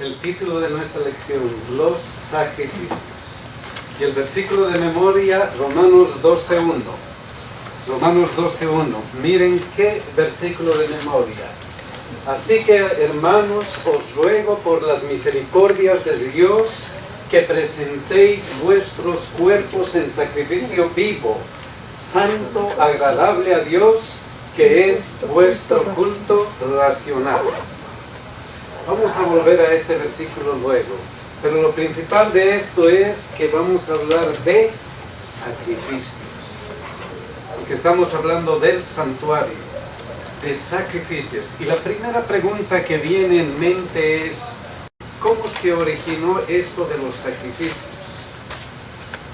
el título de nuestra lección, los sacrificios. Y el versículo de memoria, Romanos 12:1. Romanos 12:1. Miren qué versículo de memoria. Así que, hermanos, os ruego por las misericordias de Dios que presentéis vuestros cuerpos en sacrificio vivo, santo, agradable a Dios, que es vuestro culto racional. Vamos a volver a este versículo luego, pero lo principal de esto es que vamos a hablar de sacrificios, porque estamos hablando del santuario, de sacrificios. Y la primera pregunta que viene en mente es, ¿cómo se originó esto de los sacrificios?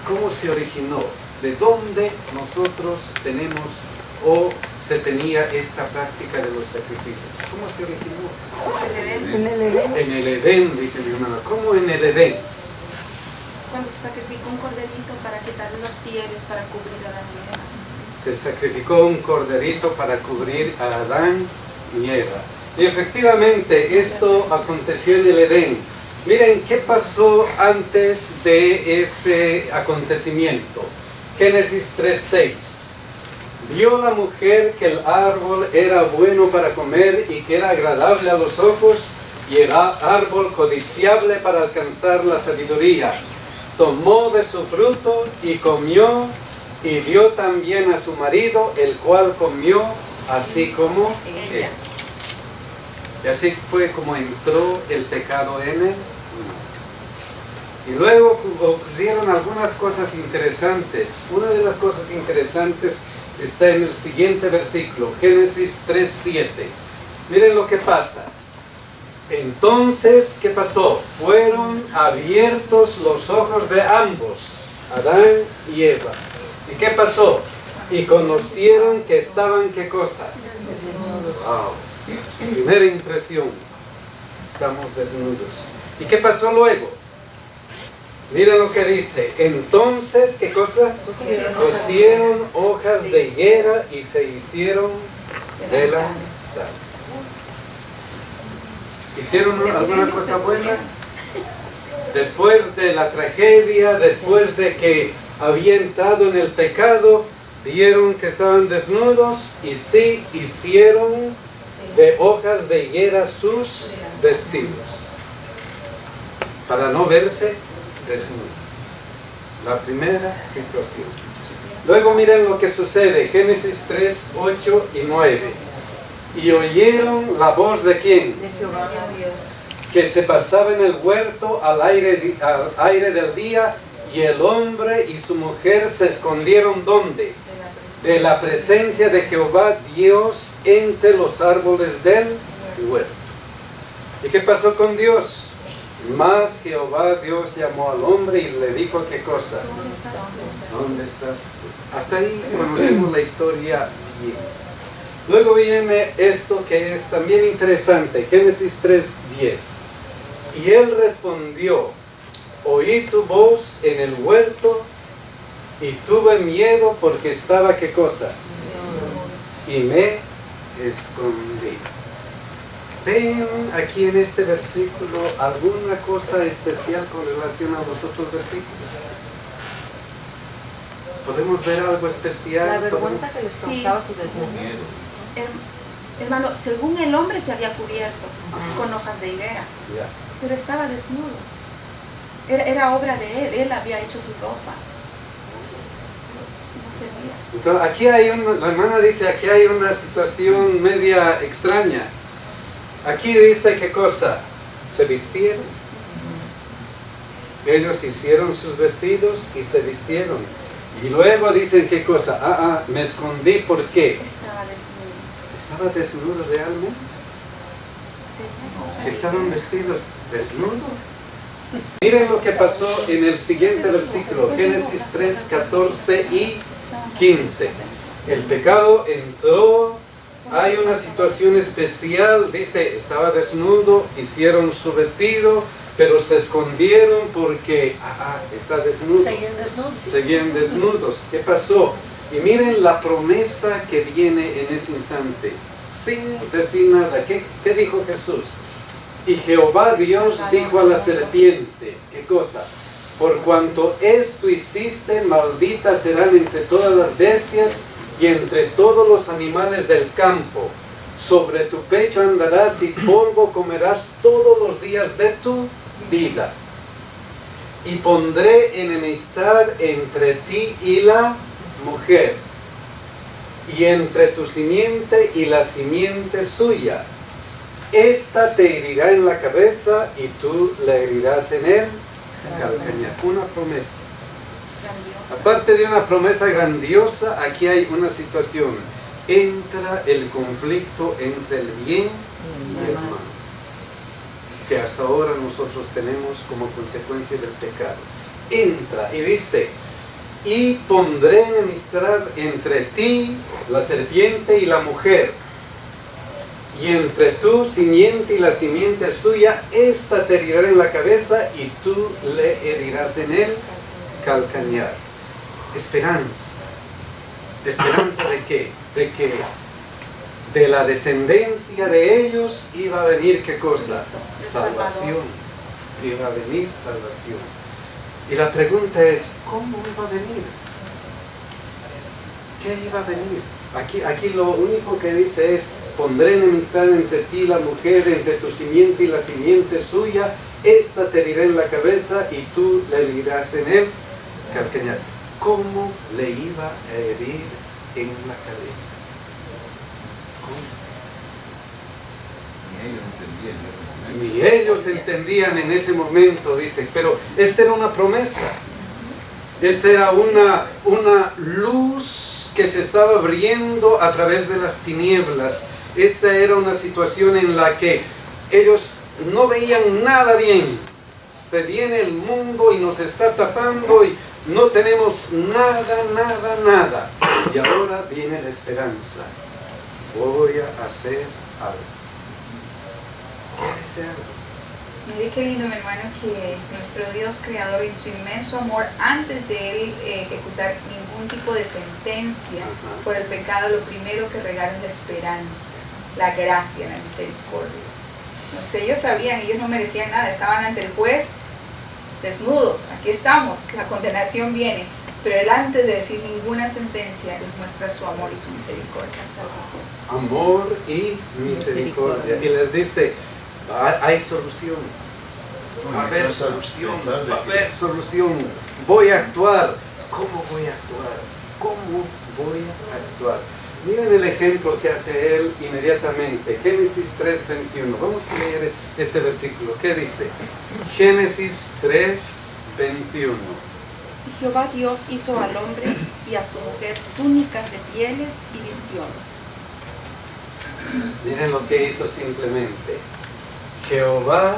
¿Cómo se originó? ¿De dónde nosotros tenemos o se tenía esta práctica de los sacrificios? ¿Cómo se originó? En el Edén. En el Edén, dice mi hermana. ¿Cómo en el Edén? Cuando se sacrificó un corderito para quitarle los pieles para cubrir a Adán y Eva. Se sacrificó un corderito para cubrir a Adán y Eva. Y efectivamente esto aconteció en el Edén. Miren qué pasó antes de ese acontecimiento. Génesis 3:6. Vio la mujer que el árbol era bueno para comer y que era agradable a los ojos y era árbol codiciable para alcanzar la sabiduría. Tomó de su fruto y comió y dio también a su marido, el cual comió así como él. Y así fue como entró el pecado en él. Y luego ocurrieron algunas cosas interesantes. Una de las cosas interesantes está en el siguiente versículo, Génesis 3:7. Miren lo que pasa. Entonces, ¿qué pasó? Fueron abiertos los ojos de ambos, Adán y Eva. ¿Y qué pasó? Y conocieron que estaban, ¿qué cosa? Wow. Primera impresión, estamos desnudos. ¿Y qué pasó luego? Miren lo que dice. Entonces, ¿qué cosa? Cosieron hojas de higuera y se hicieron delantal. ¿Hicieron alguna cosa buena? Después de la tragedia, después de que habían entrado en el pecado, vieron que estaban desnudos y sí hicieron de hojas de higuera sus vestidos, para no verse desnudos. La primera situación. Luego miren lo que sucede, Génesis 3:8 y 9. Y oyeron la voz de ¿quién? De Jehová Dios, Que se pasaba en el huerto al aire del día, y el hombre y su mujer se escondieron ¿dónde? De la presencia de Jehová Dios entre los árboles del huerto. ¿Y qué pasó con Dios? Mas Jehová Dios llamó al hombre y le dijo ¿qué cosa? ¿Dónde estás tú? Hasta ahí conocemos la historia bien. Luego viene esto que es también interesante, Génesis 3:10. Y él respondió, oí tu voz en el huerto y tuve miedo porque estaba ¿qué cosa? Y me escondí. ¿Ven aquí en este versículo alguna cosa especial con relación a los otros versículos? ¿Podemos ver algo especial? la vergüenza que les causaba su desnudez. Hermano, según el hombre se había cubierto con hojas de higuera, Ya. pero estaba desnudo. Era obra de él había hecho su ropa. No se veía. Entonces, aquí hay la hermana dice, aquí hay una situación media extraña. Aquí dice ¿qué cosa? Se vistieron. Ellos hicieron sus vestidos y se vistieron. Y luego dicen ¿qué cosa? Me escondí, ¿por qué? Estaba desnudo. ¿Estaba desnudo realmente? Si estaban vestidos desnudos. Miren lo que pasó en el siguiente versículo, Génesis 3:14 y 15. El pecado entró, hay una situación especial, dice, estaba desnudo, hicieron su vestido, pero se escondieron porque, está desnudo. Seguían desnudos. ¿Qué pasó? Y miren la promesa que viene en ese instante, sin decir nada. ¿Qué dijo Jesús? Y Jehová Dios dijo a la serpiente, ¿qué cosa? Por cuanto esto hiciste, malditas serán entre todas las bestias y entre todos los animales del campo. Sobre tu pecho andarás y polvo comerás todos los días de tu vida. Y pondré enemistad entre ti y la mujer, y entre tu simiente y la simiente suya. Esta te herirá en la cabeza y tú la herirás en el calcañar. Una promesa. Aparte de una promesa grandiosa, aquí hay una situación. Entra el conflicto entre el bien y el mal, que hasta ahora nosotros tenemos como consecuencia del pecado. Entra y dice, y pondré enemistad entre ti, la serpiente, y la mujer, y entre tu simiente y la simiente suya. Esta te herirá en la cabeza y tú le herirás en el calcañar. Esperanza. ¿Esperanza de qué? De que de la descendencia de ellos iba a venir, ¿qué cosa? Salvación. Iba a venir salvación. Y la pregunta es, ¿cómo iba a venir? ¿Qué iba a venir? Aquí lo único que dice es, pondré enemistad entre ti y la mujer, entre tu simiente y la simiente suya. Esta te herirá en la cabeza y tú le herirás en el calcañar. ¿Cómo le iba a herir en la cabeza? ¿Cómo? Ni ellos entendían en ese momento, dice, pero esta era una promesa. Esta era una luz que se estaba abriendo a través de las tinieblas. Esta era una situación en la que ellos no veían nada bien. Se viene el mundo y nos está tapando y no tenemos nada. Y ahora viene la esperanza. Voy a hacer algo. ¿Qué es algo? Mire qué lindo, mi hermano, que nuestro Dios creador, en su inmenso amor, antes de Él ejecutar ningún tipo de sentencia por el pecado, lo primero que regala es la esperanza, la gracia, la misericordia. No sé, ellos sabían, ellos no merecían nada, estaban ante el juez desnudos, aquí estamos, la condenación viene, pero Él, antes de decir ninguna sentencia, les muestra su amor y su misericordia. Amor y misericordia. Y les dice, hay solución. Va a haber solución. Va a haber solución. Voy a actuar. ¿Cómo voy a actuar? ¿Cómo voy a actuar? Miren el ejemplo que hace él inmediatamente. Génesis 3:21. Vamos a leer este versículo. ¿Qué dice? Génesis 3:21. Y Jehová Dios hizo al hombre y a su mujer túnicas de pieles y vistiones. Miren lo que hizo simplemente. Jehová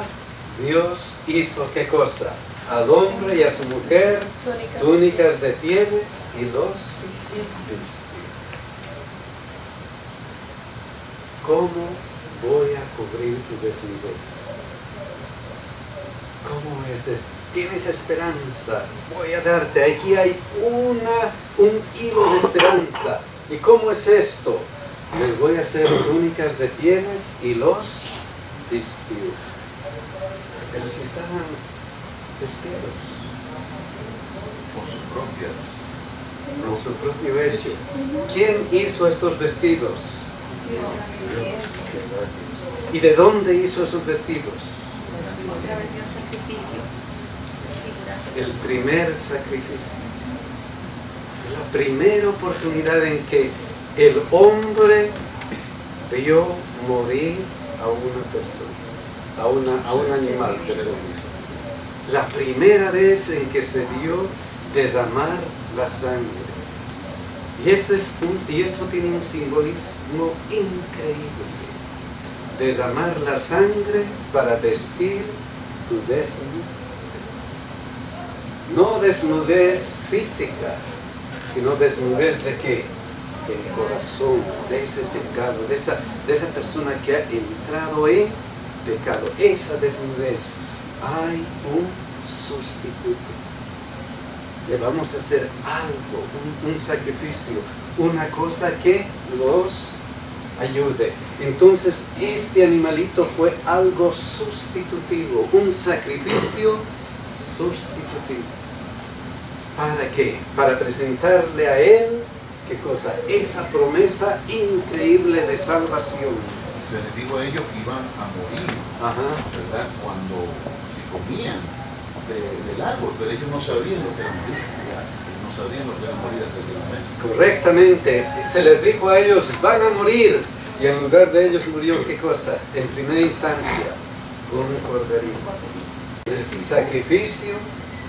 Dios hizo ¿qué cosa? Al hombre y a su mujer túnicas de pieles y los vistió. ¿Cómo voy a cubrir tu desnudez? ¿Cómo es? Tienes esperanza. Voy a darte. Aquí hay un hilo de esperanza. ¿Y cómo es esto? Les voy a hacer túnicas de pieles y los vistió. Pero si estaban vestidos por su propio hecho. ¿Quién hizo estos vestidos? Dios. ¿Y de dónde hizo esos vestidos? A través de un sacrificio. El primer sacrificio. La primera oportunidad en que el hombre vio morir a una persona, a un animal, perdón. La primera vez en que se vio derramar la sangre. Y esto tiene un simbolismo increíble. Derramar la sangre para vestir tu desnudez. No desnudez física, sino desnudez de qué? Del corazón, de ese pecado, de esa persona que ha entrado en pecado. Esa desnudez. Hay un sustituto. Le vamos a hacer algo, un sacrificio, una cosa que los ayude. Entonces este animalito fue algo sustitutivo, un sacrificio sustitutivo. ¿Para qué? Para presentarle a él, ¿qué cosa? Esa promesa increíble de salvación. Se les dijo a ellos que iban a morir, ¿verdad? Cuando si comían del árbol, pero ellos no sabían lo que era morir. No sabían lo que era morir hasta ese momento. Correctamente. Se les dijo a ellos, van a morir. Y en lugar de ellos murió, ¿qué cosa? En primera instancia, un corderito. El sacrificio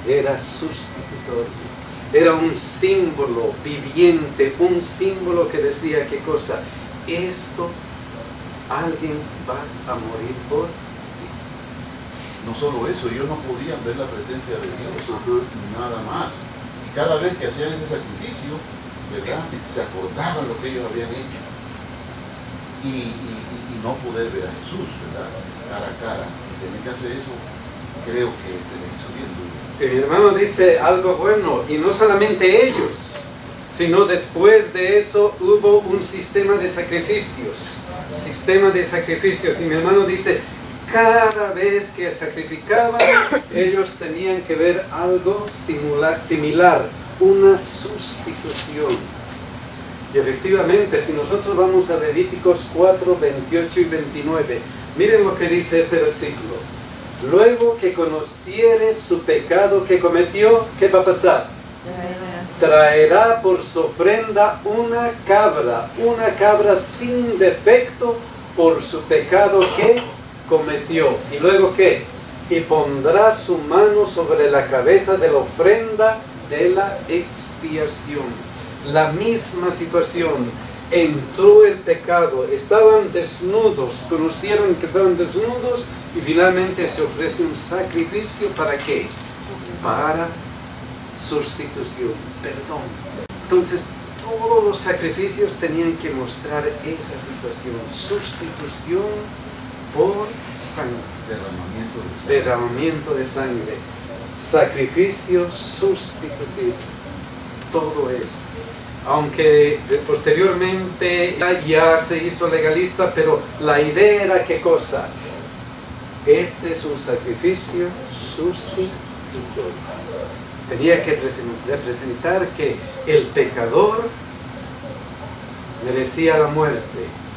era sustitutorio. Era un símbolo viviente, un símbolo que decía, ¿qué cosa? Esto, alguien va a morir por ti. No solo eso, ellos no podían ver la presencia de Dios, nada más. Y cada vez que hacían ese sacrificio, ¿verdad? Se acordaban lo que ellos habían hecho. Y no poder ver a Jesús, ¿verdad? Cara a cara. Y tener que hacer eso, creo que se les hizo bien duro. Y mi hermano dice algo bueno, y no solamente ellos, sino después de eso hubo un sistema de sacrificios. Y mi hermano dice, cada vez que sacrificaban, ellos tenían que ver algo similar, una sustitución. Y efectivamente, si nosotros vamos a Levíticos 4, 28 y 29, miren lo que dice este versículo. Luego que conociere su pecado que cometió, ¿qué va a pasar? Traerá por su ofrenda una cabra sin defecto por su pecado que cometió. ¿Y luego qué? Y pondrá su mano sobre la cabeza de la ofrenda de la expiación. La misma situación. Entró el pecado, estaban desnudos, conocieron que estaban desnudos y finalmente se ofrece un sacrificio. ¿Para qué? Para sustitución, perdón. Entonces todos los sacrificios tenían que mostrar esa situación, sustitución por sangre, derramamiento de sangre, sacrificio sustitutivo, todo eso. Aunque posteriormente ya se hizo legalista, pero la idea era ¿qué cosa? Este es un sacrificio sustitutorio. Tenía que representar que el pecador merecía la muerte,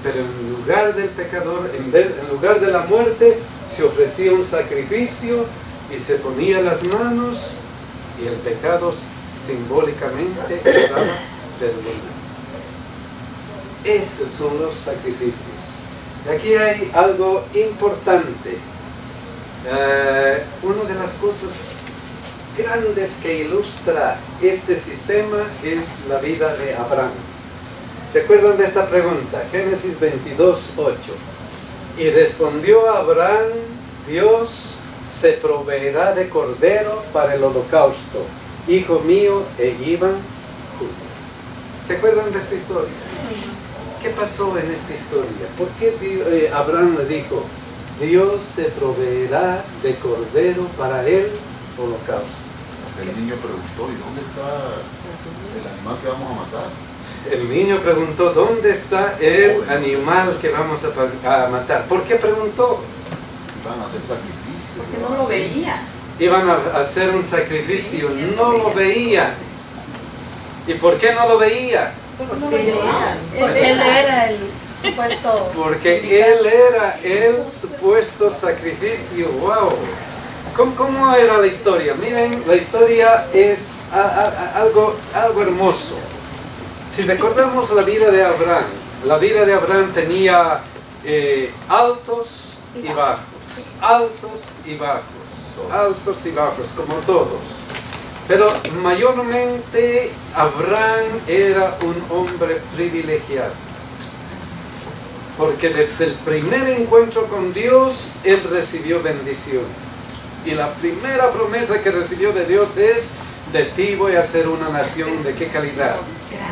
pero en lugar del pecador, en lugar de la muerte, se ofrecía un sacrificio y se ponía las manos y el pecado simbólicamente estaba perdonado. Esos son los sacrificios. Y aquí hay algo importante. Una de las cosas grandes que ilustra este sistema es la vida de Abraham. ¿Se acuerdan de esta pregunta? Génesis 22, 8. Y respondió Abraham, Dios se proveerá de cordero para el holocausto, hijo mío, e iban juntos. ¿Se acuerdan de esta historia? ¿Qué pasó en esta historia? ¿Por qué Abraham le dijo, Dios se proveerá de cordero para el holocausto? El niño preguntó, ¿y dónde está el animal que vamos a matar? El niño preguntó, ¿dónde está el animal que vamos a matar? ¿Por qué preguntó? Iban a hacer sacrificio. Porque no lo veía. Iban a hacer un sacrificio, no lo veía. ¿Y por qué no lo veía? Porque Él era el supuesto. Porque él era el supuesto sacrificio. ¡Wow! ¿Cómo era la historia? Miren, la historia es algo hermoso. Si recordamos la vida de Abraham tenía altos y bajos, altos y bajos, altos y bajos, como todos. Pero mayormente Abraham era un hombre privilegiado. Porque desde el primer encuentro con Dios, él recibió bendiciones. Y la primera promesa que recibió de Dios es, de ti voy a hacer una nación de qué calidad?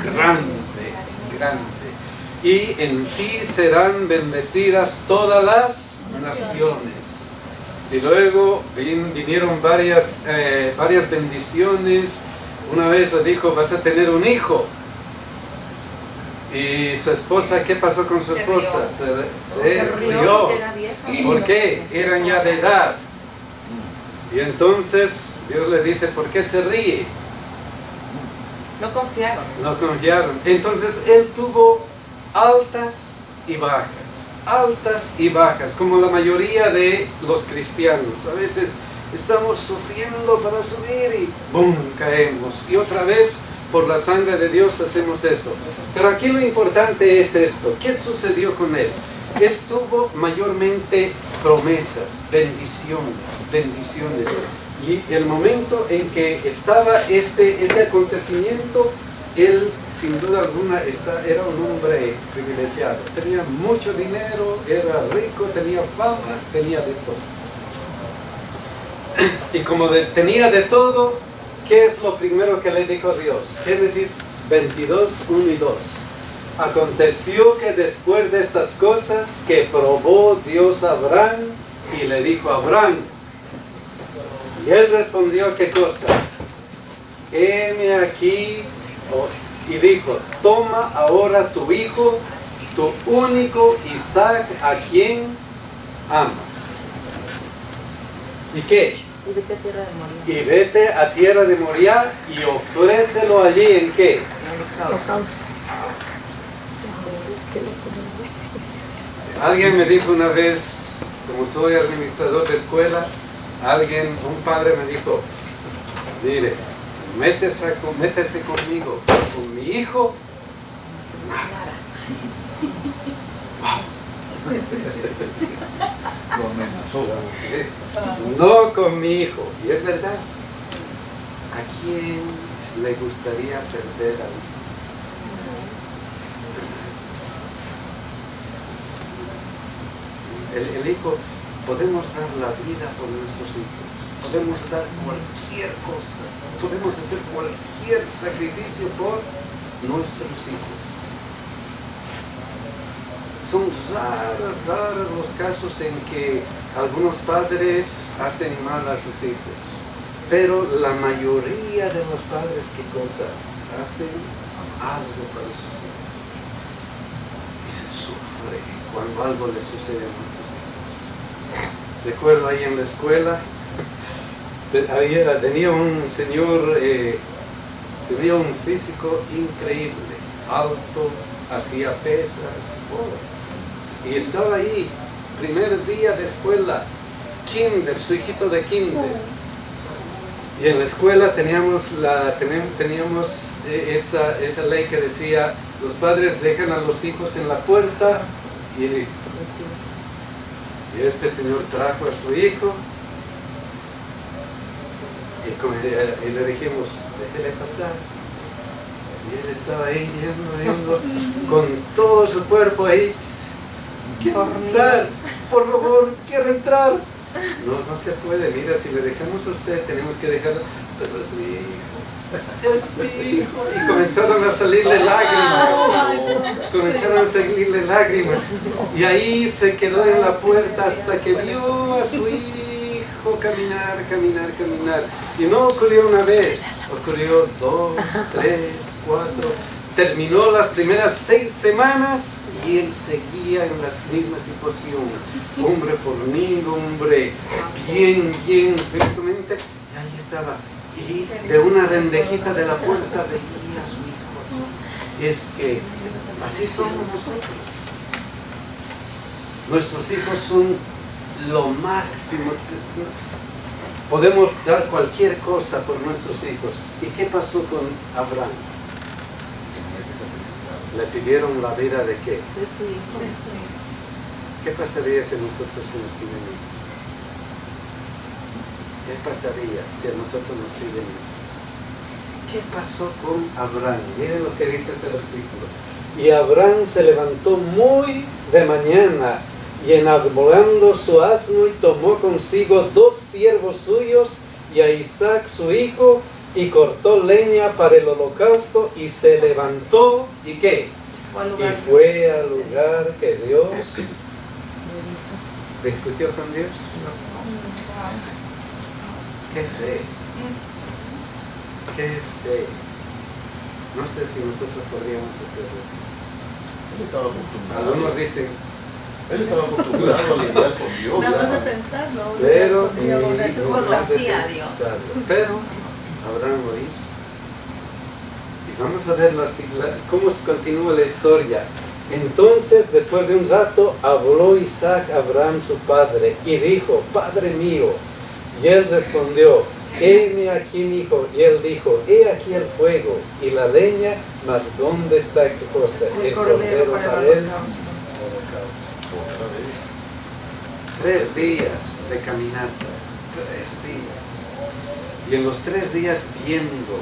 Grande, grande. Y en ti serán bendecidas todas las naciones. Y luego vinieron varias bendiciones. Una vez le dijo, vas a tener un hijo. Y su esposa, ¿qué pasó con su esposa? Se rió. porque era vieja. ¿Por qué? Eran ya de edad. Y entonces Dios le dice, ¿por qué se ríe? No confiaron. No confiaron. Entonces él tuvo altas y bajas, como la mayoría de los cristianos. A veces estamos sufriendo para subir y ¡bum!, caemos. Y otra vez, por la sangre de Dios, hacemos eso. Pero aquí lo importante es esto. ¿Qué sucedió con él? Él tuvo mayormente promesas, bendiciones. Y el momento en que estaba este acontecimiento, él sin duda alguna era un hombre privilegiado. Tenía mucho dinero, era rico, tenía fama, tenía de todo. Y como tenía de todo, ¿qué es lo primero que le dijo Dios? Génesis 22, 1 y 2. Aconteció que después de estas cosas que probó Dios a Abraham y le dijo a Abraham, y él respondió, ¿qué cosa? Heme aquí, y dijo, toma ahora tu hijo, tu único Isaac, a quien amas. ¿Y qué? Y vete a tierra de Moriah. Y vete a tierra de Moriah y ofrécelo allí, ¿en qué? Alguien me dijo una vez, como soy administrador de escuelas, un padre me dijo, mire, métese conmigo, con mi hijo, Lo amenazó. no con mi hijo. Y es verdad, ¿a quién le gustaría perder al hijo? El hijo, podemos dar la vida por nuestros hijos, podemos dar cualquier cosa, podemos hacer cualquier sacrificio por nuestros hijos. Son raros los casos en que algunos padres hacen mal a sus hijos, pero la mayoría de los padres, ¿qué cosa? Hacen algo para sus hijos. Y se sufre cuando algo le sucede a nuestros hijos. Recuerdo ahí en la escuela, tenía un señor, tenía un físico increíble, alto, hacía pesas, y estaba ahí, primer día de escuela, kinder, su hijito de kinder. Y en la escuela teníamos esa ley que decía, los padres dejan a los hijos en la puerta y listo. Y este señor trajo a su hijo y le dijimos, déjele pasar. Y él estaba ahí viendo, con todo su cuerpo ahí. ¿Quiere entrar? Por favor, quiero entrar. No se puede, mira, si le dejamos a usted, tenemos que dejarlo. Pero es mi hijo. Y comenzaron a salirle lágrimas. Y ahí se quedó en la puerta hasta que vio a su hijo caminar. Y no ocurrió una vez, ocurrió 2, 3, 4. Terminó las primeras 6 semanas y él seguía en la misma situación. Hombre fornido, hombre bien, perfectamente. Y ahí estaba. Y de una rendejita de la puerta veía a su hijo así. Es que así somos nosotros. Nuestros hijos son lo máximo. Podemos dar cualquier cosa por nuestros hijos. ¿Y qué pasó con Abraham? ¿Le pidieron la vida de qué? De su hijo. ¿Qué pasaría si nosotros se nos piden eso? ¿Qué pasaría si a nosotros nos piden eso? ¿Qué pasó con Abraham? Miren lo que dice este versículo. Y Abraham se levantó muy de mañana y enarbolando su asno y tomó consigo 2 siervos suyos y a Isaac su hijo y cortó leña para el holocausto y se levantó ¿y qué? Y fue al lugar que Dios discutió con Dios. ¡Qué fe! ¡Qué fe! No sé si nosotros podríamos hacer eso. Él estaba acostumbrado. Algunos dicen, Él estaba acostumbrado a lidiar con Dios. Nada más de ¿no? pensar, ¿no? pero Eso conocía a Dios. Pero Abraham lo hizo. Y vamos a ver cómo continúa la historia. Entonces, después de un rato, habló Isaac a Abraham su padre y dijo: Padre mío. Y él respondió: heme aquí, mi hijo. Y él dijo: he aquí el fuego y la leña, mas ¿dónde está qué cosa? El cordero para el holocausto. Otra vez. 3 días de caminata, 3 días. Y en los 3 días viendo,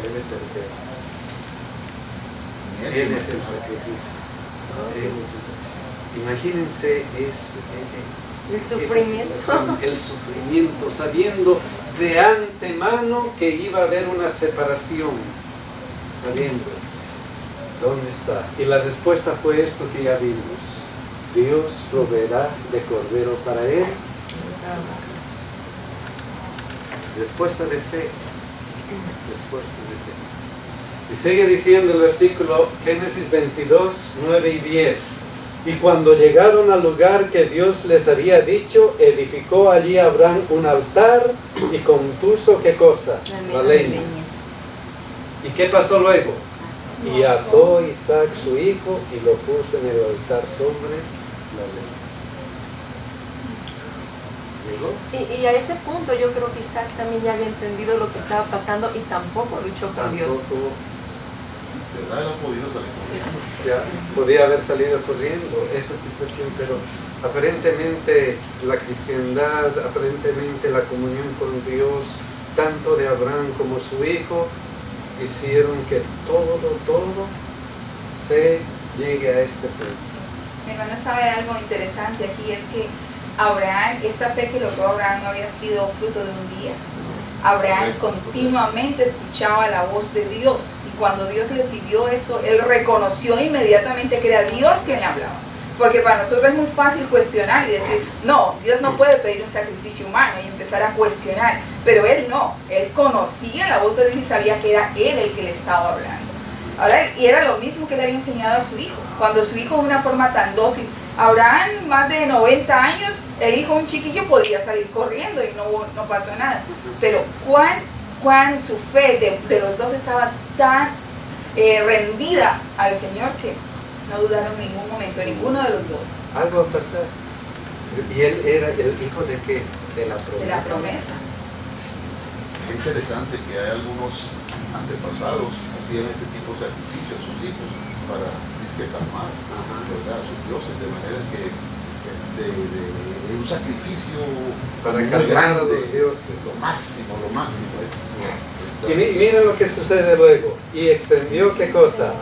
debe perder. Ni Él se es el imaginaba. sacrificio. Él es el sacrificio. Imagínense El sufrimiento. el sufrimiento, sabiendo de antemano que iba a haber una separación. Sabiendo. ¿Dónde está? Y la respuesta fue esto que ya vimos. Dios proveerá de cordero para él. Respuesta de fe. Respuesta de fe. Y sigue diciendo el versículo Génesis 22, 9 y 10. Y cuando llegaron al lugar que Dios les había dicho, edificó allí Abraham un altar y compuso ¿qué cosa? La leña. ¿Y qué pasó luego? Y ató Isaac su hijo y lo puso en el altar sobre la leña. ¿Llegó? Y a ese punto yo creo que Isaac también ya había entendido lo que estaba pasando y tampoco luchó con Dios. Tampoco ¿Verdad? Él ha podido salir corriendo. ya podía haber salido corriendo esa situación, pero aparentemente la cristiandad, aparentemente la comunión con Dios, tanto de Abraham como su hijo, hicieron que todo se llegue a este punto. Mi hermano sabe algo interesante aquí, es que Abraham, esta fe que logró Abraham no había sido fruto de un día. Abraham continuamente escuchaba la voz de Dios y cuando Dios le pidió esto, él reconoció inmediatamente que era Dios quien le hablaba. Porque para nosotros es muy fácil cuestionar y decir, no, Dios no puede pedir un sacrificio humano y empezar a cuestionar. Pero él no, él conocía la voz de Dios y sabía que era él el que le estaba hablando. Ahora, y era lo mismo que le había enseñado a su hijo. Cuando su hijo de una forma tan dócil, Abraham, más de 90 años, el hijo, un chiquillo, podía salir corriendo y no pasó nada. Pero cuán su fe de los dos estaba tan rendida al Señor que no dudaron en ningún momento, ninguno de los dos. Algo va a pasar. Y él era el hijo de qué? De la promesa. De la promesa. Es interesante que hay algunos antepasados hacían ese tipo de sacrificio a sus hijos para calmar, ¿verdad? A sus dioses, de manera que de un sacrificio para muy calmar a grande, los dioses. lo máximo es Y miren lo que sucede luego. Y extendió ¿qué cosa?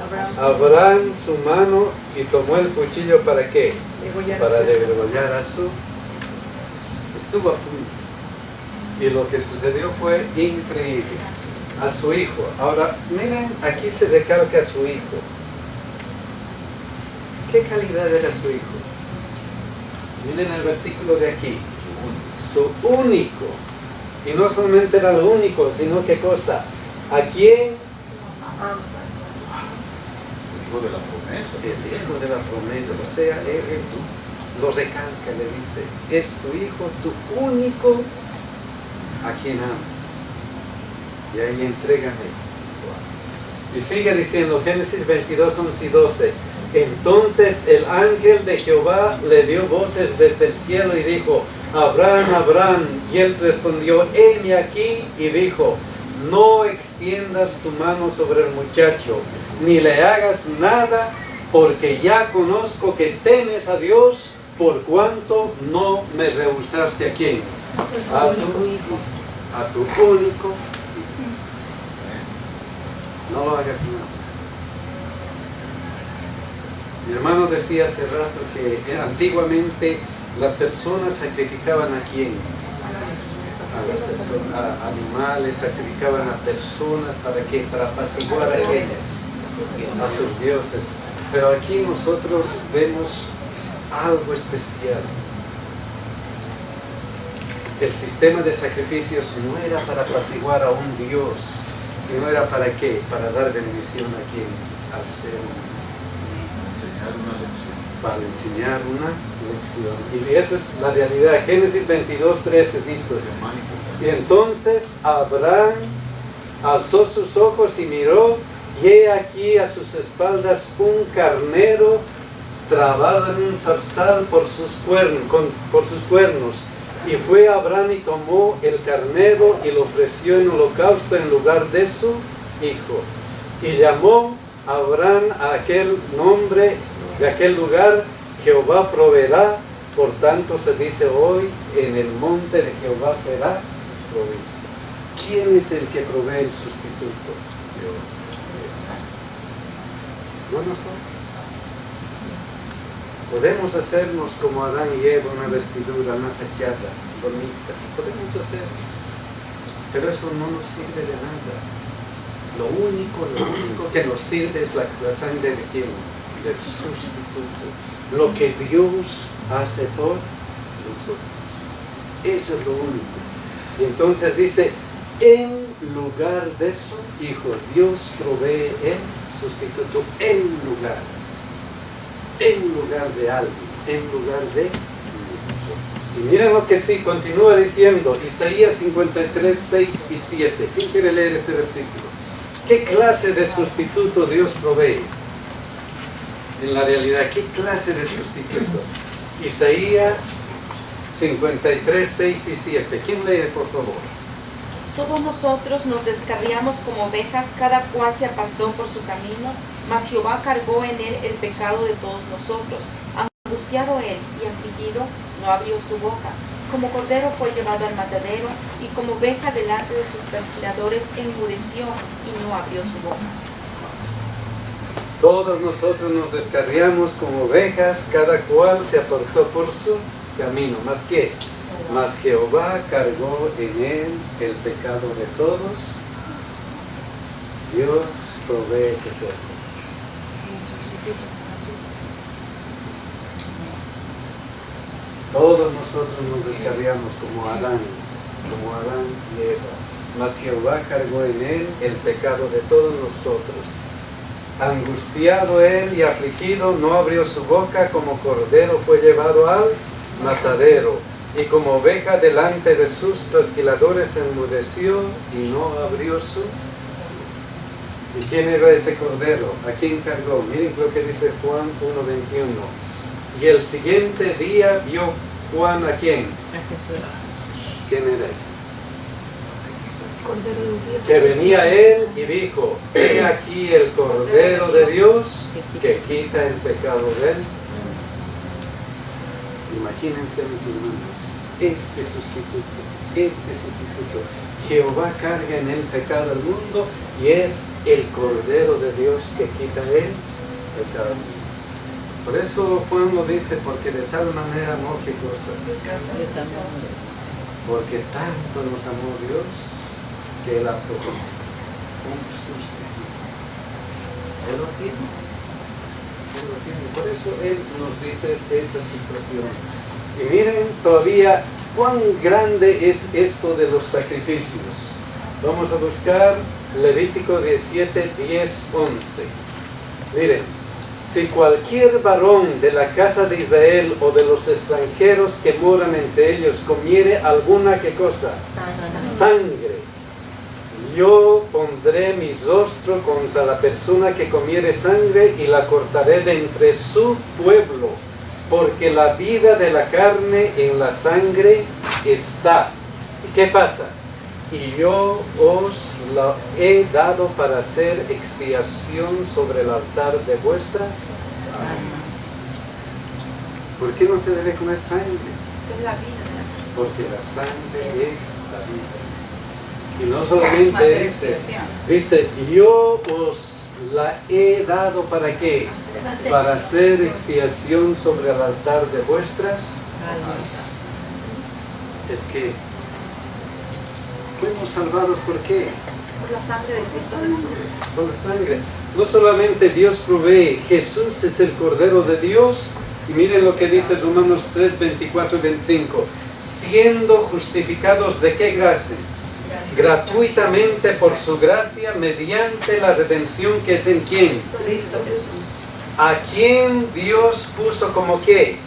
Abraham su mano y tomó el cuchillo ¿para qué? Para degollar a su. Estuvo a punto. Y lo que sucedió fue increíble. A su hijo. Ahora, miren, aquí se recalca a su hijo. ¿Qué calidad era su hijo? Miren el versículo de aquí. Su único. Y no solamente era lo único, sino ¿qué cosa? ¿A quién? el hijo de la promesa. El hijo de la promesa. O sea, él lo recalca, le dice, es tu hijo, tu único, a quien amas. Y ahí entrégame. Y sigue diciendo, Génesis 22, 11 y 12. Entonces el ángel de Jehová le dio voces desde el cielo y dijo, Abraham, Abraham. Y él respondió, heme aquí. Y dijo, no extiendas tu mano sobre el muchacho, ni le hagas nada, porque ya conozco que temes a Dios, por cuanto no me rehusaste a quién. A tu único hijo. No lo hagas nada. Mi hermano decía hace rato que antiguamente las personas sacrificaban ¿a quién? A las personas, a animales, sacrificaban a personas ¿para qué? Para apaciguar a quienes, a sus dioses. Pero aquí nosotros vemos algo especial. El sistema de sacrificios no era para apaciguar a un dios, sino era para qué? Para dar bendición a quién? Al ser humano. Para enseñar una lección. Y esa es la realidad. Génesis 22:13 dice: y entonces Abraham alzó sus ojos y miró, y he aquí a sus espaldas un carnero trabado en un zarzal por sus cuernos. Y fue Abraham y tomó el carnero y lo ofreció en holocausto en lugar de su hijo. Y llamó Abraham a aquel nombre de aquel lugar: Jehová proveerá. Por tanto se dice hoy: en el monte de Jehová será provisto. ¿Quién es el que provee el sustituto? Dios. No nosotros. Podemos hacernos como Adán y Eva, una vestidura, una fachada bonita. Podemos hacer eso. Pero eso no nos sirve de nada. Lo único que nos sirve es la sangre de quién? Del sustituto. Lo que Dios hace por nosotros. Eso es lo único. Y entonces dice: en lugar de su hijo, Dios provee el sustituto. En lugar de alguien, en lugar de. Y miren lo que sí, continúa diciendo, Isaías 53, 6 y 7. ¿Quién quiere leer este versículo? ¿Qué clase de sustituto Dios provee? En la realidad, ¿qué clase de sustituto? Isaías 53, 6 y 7. ¿Quién lee, por favor? Todos nosotros nos descarriamos como ovejas, cada cual se apartó por su camino, mas Jehová cargó en él el pecado de todos nosotros. Angustiado él y afligido, no abrió su boca. Como cordero fue llevado al matadero, y como oveja delante de sus trasquiladores enmudeció y no abrió su boca. Todos nosotros nos descarriamos como ovejas, cada cual se apartó por su camino. ¿Más qué? Mas Jehová cargó en él el pecado de todos. Dios provee qué cosa. Todos nosotros nos descarriamos como Adán y Eva. Mas Jehová cargó en él el pecado de todos nosotros. Angustiado él y afligido, no abrió su boca, como cordero fue llevado al matadero. Y como oveja delante de sus trasquiladores enmudeció y no abrió su. ¿Y quién era ese cordero? ¿A quién cargó? Miren lo que dice Juan 1:21. Y el siguiente día vio Juan ¿a quién? A Jesús. ¿Quién era ese? Cordero de Dios. Que venía él y dijo: he aquí el Cordero de Dios que quita el pecado de él. Imagínense, mis hermanos, este sustituto. Jehová carga en el pecado del mundo y es el Cordero de Dios que quita el pecado del mundo. Por eso Juan lo dice: porque de tal manera amó, ¿qué cosa? Porque tanto nos amó Dios que Él ha provisto un sustituto. Él lo tiene. Por eso Él nos dice esa situación. Y miren todavía cuán grande es esto de los sacrificios. Vamos a buscar Levítico 17, 10, 11. Miren: si cualquier varón de la casa de Israel o de los extranjeros que moran entre ellos comiere alguna, ¿qué cosa? Sangre. Yo pondré mi rostro contra la persona que comiere sangre y la cortaré de entre su pueblo, porque la vida de la carne en la sangre está. ¿Y qué pasa? Y yo os la he dado para hacer expiación sobre el altar de vuestras almas. ¿Por qué no se debe comer sangre? Es la vida de la persona. Porque la sangre es la vida. Y no solamente dice, yo os la he dado ¿para qué? Para hacer expiación sobre el altar de vuestras almas. Es que fuimos salvados ¿por qué? Por la sangre de Cristo Jesús. Por la sangre. No solamente Dios provee, Jesús es el Cordero de Dios. Y miren lo que dice Romanos 3, 24 y 25. Siendo justificados ¿de qué gracia? Gratuitamente por su gracia, mediante la redención que es en ¿quién? Cristo Jesús. a quien Dios puso como qué,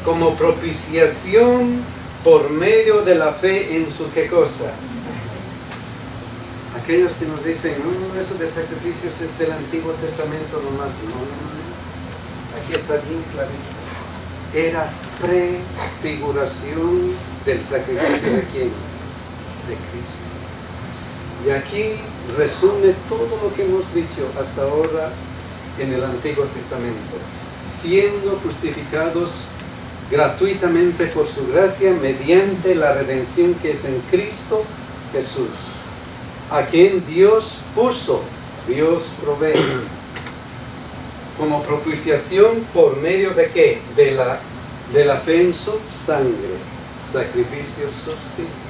como propiciación por medio de la fe en su qué cosa. Aquellos que nos dicen, no, eso de sacrificios es del Antiguo Testamento nomás. No. Aquí está bien clarito. Era prefiguración del sacrificio de quién, de Cristo. Y aquí resume todo lo que hemos dicho hasta ahora en el Antiguo Testamento, siendo justificados gratuitamente por su gracia mediante la redención que es en Cristo Jesús, a quien Dios puso, Dios provee, como propiciación por medio de ¿qué? De la fe en su sangre, sacrificio sustituto.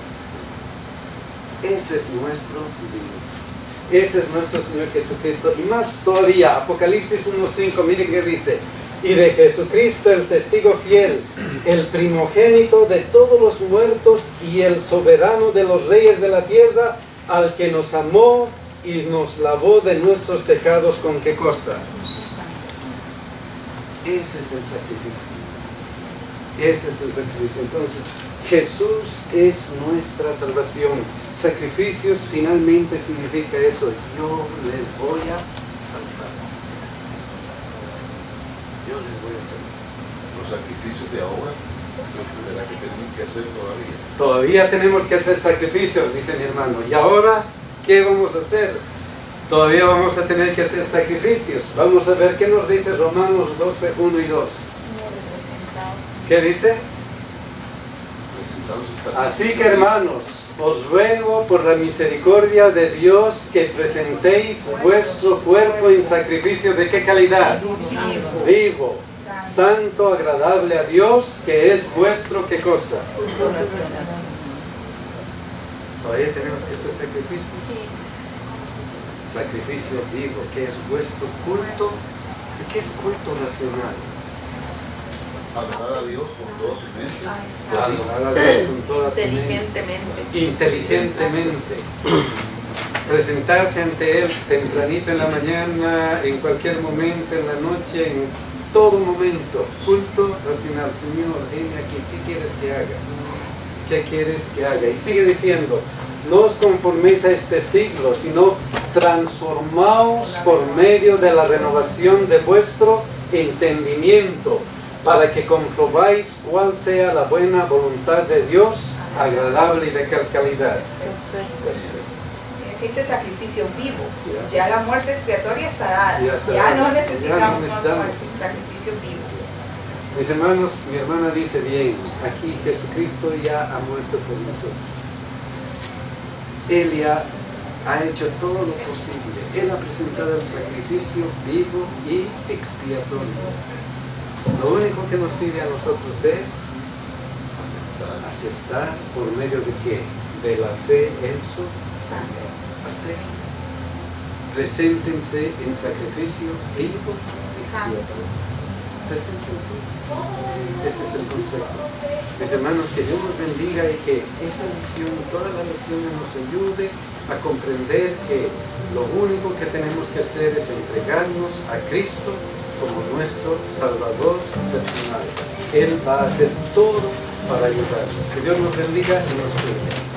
Ese es nuestro Dios. Ese es nuestro Señor Jesucristo. Y más todavía, Apocalipsis 1:5, miren que dice, y de Jesucristo el testigo fiel, el primogénito de todos los muertos y el soberano de los reyes de la tierra, al que nos amó y nos lavó de nuestros pecados, ¿con qué cosa? Ese es el sacrificio. Ese es el sacrificio. Entonces, Jesús es nuestra salvación. Sacrificios finalmente significa eso. Yo les voy a salvar. Yo les voy a salvar. Los sacrificios de ahora, ¿será que tenemos que hacer todavía? Todavía tenemos que hacer sacrificios, dice mi hermano. ¿Y ahora qué vamos a hacer? Todavía vamos a tener que hacer sacrificios. Vamos a ver qué nos dice Romanos 12, 1 y 2. ¿Qué dice? Así que hermanos, os ruego por la misericordia de Dios que presentéis vuestro cuerpo en sacrificio ¿de qué calidad? Vivo, santo, agradable a Dios, que es vuestro ¿qué cosa? Todavía tenemos que hacer sacrificios. Sacrificio vivo, que es vuestro culto. ¿Y qué es culto racional? Adorar a Dios con toda tu mente. Adorar a Dios con toda tu mente. Inteligentemente. Presentarse ante Él tempranito en la mañana, en cualquier momento, en la noche, en todo momento. Culto racional. Señor, heme aquí, ¿qué quieres que haga? ¿Qué quieres que haga? Y sigue diciendo, no os conforméis a este siglo, sino transformaos por medio de la renovación de vuestro entendimiento, para que comprobáis cuál sea la buena voluntad de Dios, agradable y de qué calidad. Perfecto. Ese sacrificio vivo, ya la muerte expiatoria está dada, Ya ya no necesitamos más necesitamos. muerte, sacrificio vivo. Mis hermanos, mi hermana dice bien, aquí Jesucristo ya ha muerto por nosotros. Él ya ha hecho todo lo posible. Él ha presentado el sacrificio vivo y expiatorio. Lo único que nos pide a nosotros es aceptar por medio de qué? De la fe en su sangre. Hacer. Preséntense en sacrificio vivo y expiatorio. Preséntense. Ese es el concepto. Mis hermanos, que Dios nos bendiga y que esta lección, todas las lecciones nos ayude a comprender que lo único que tenemos que hacer es entregarnos a Cristo como nuestro Salvador personal. Él va a hacer todo para ayudarnos. Que Dios nos bendiga y nos cuide.